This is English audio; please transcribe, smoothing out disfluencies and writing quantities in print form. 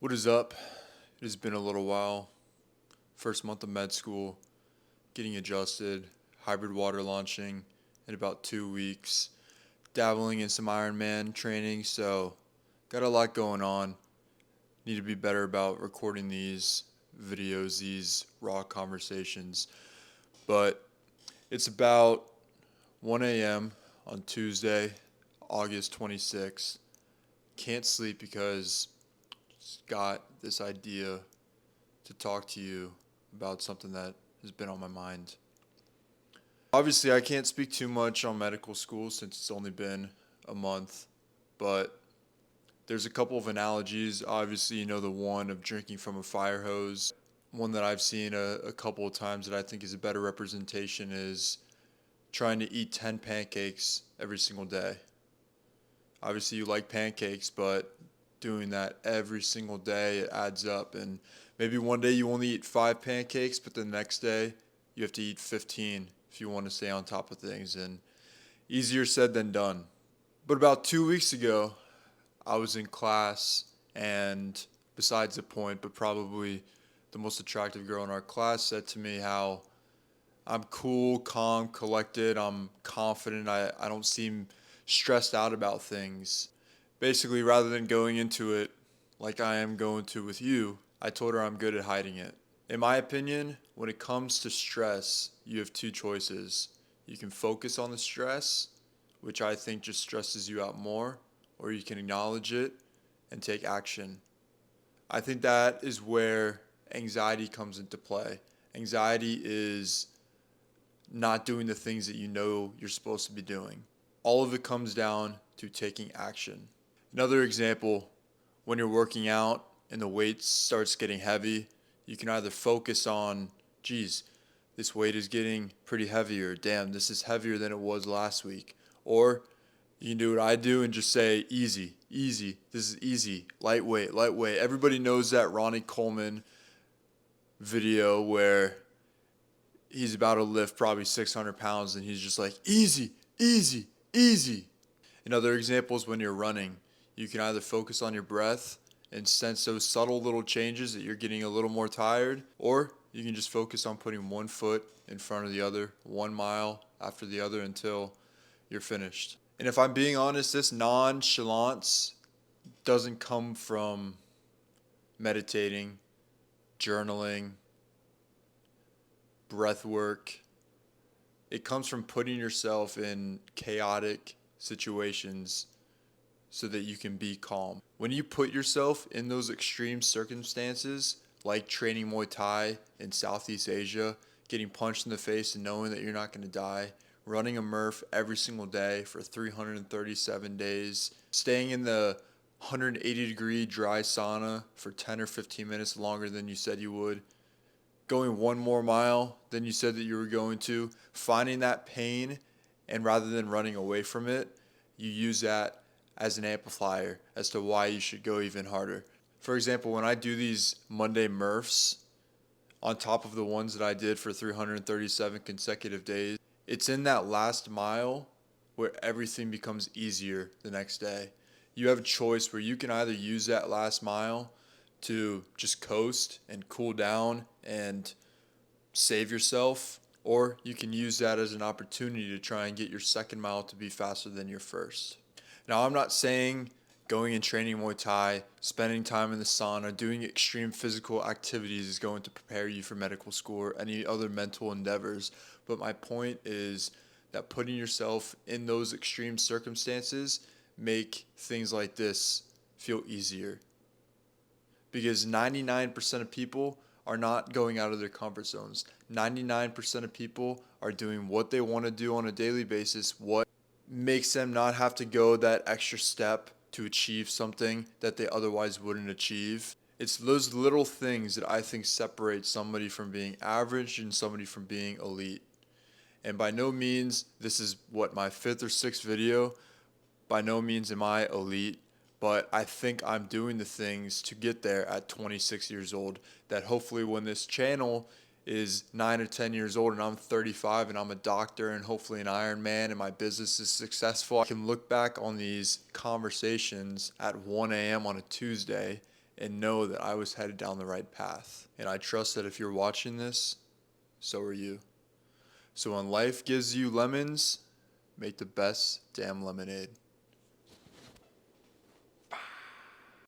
What is up? It has been a little while. First month of med school, getting adjusted, hybrid water launching in about 2 weeks, dabbling in some Ironman training, so got a lot going on. Need to be better about recording these videos, these raw conversations. But it's about 1 a.m. on Tuesday, August 26th. Can't sleep because just got this idea to talk to you about something that has been on my mind. Obviously, I can't speak too much on medical school since it's only been a month, but there's a couple of analogies. Obviously, you know the one of drinking from a fire hose. One that I've seen a couple of times that I think is a better representation is trying to eat 10 pancakes every single day. Obviously, you like pancakes, but doing that every single day, it adds up. And maybe one day you only eat 5 pancakes, but the next day you have to eat 15 if you want to stay on top of things. And easier said than done. But about 2 weeks ago, I was in class, and besides the point, but probably the most attractive girl in our class said to me how I'm cool, calm, collected, I'm confident, I don't seem stressed out about things. Basically, rather than going into it like I am going to with you, I told her I'm good at hiding it. In my opinion, when it comes to stress, you have two choices. You can focus on the stress, which I think just stresses you out more, or you can acknowledge it and take action. I think that is where anxiety comes into play. Anxiety is not doing the things that you know you're supposed to be doing. All of it comes down to taking action. Another example, when you're working out and the weight starts getting heavy, you can either focus on, geez, this weight is getting pretty heavy, or damn, this is heavier than it was last week. Or you can do what I do and just say, easy, easy, this is easy, lightweight, lightweight. Everybody knows that Ronnie Coleman video where he's about to lift probably 600 pounds and he's just like, easy, easy, easy. Another example is when you're running. You can either focus on your breath and sense those subtle little changes that you're getting a little more tired, or you can just focus on putting one foot in front of the other, 1 mile after the other until you're finished. And if I'm being honest, this nonchalance doesn't come from meditating, journaling, breath work. It comes from putting yourself in chaotic situations so that you can be calm. When you put yourself in those extreme circumstances, like training Muay Thai in Southeast Asia, getting punched in the face and knowing that you're not going to die, running a Murph every single day for 337 days, staying in the 180-degree dry sauna for 10 or 15 minutes longer than you said you would, going 1 more mile than you said that you were going to, finding that pain, and rather than running away from it, you use that as an amplifier as to why you should go even harder. For example, when I do these Monday Murphs on top of the ones that I did for 337 consecutive days, it's in that last mile where everything becomes easier the next day. You have a choice where you can either use that last mile to just coast and cool down and save yourself, or you can use that as an opportunity to try and get your second mile to be faster than your first. Now, I'm not saying going and training Muay Thai, spending time in the sauna, doing extreme physical activities is going to prepare you for medical school or any other mental endeavors, but my point is that putting yourself in those extreme circumstances make things like this feel easier. Because 99% of people are not going out of their comfort zones. 99% of people are doing what they want to do on a daily basis, what makes them not have to go that extra step to achieve something that they otherwise wouldn't achieve. It's those little things that I think separate somebody from being average and somebody from being elite. And by no means, this is my fifth or sixth video. By no means am I elite, but I think I'm doing the things to get there at 26 years old, that hopefully when this channel is 9 or 10 years old and I'm 35 and I'm a doctor and hopefully an Iron Man and my business is successful, I can look back on these conversations at 1 a.m. on a Tuesday and know that I was headed down the right path. And I trust that if you're watching this, so are you. So when life gives you lemons, make the best damn lemonade.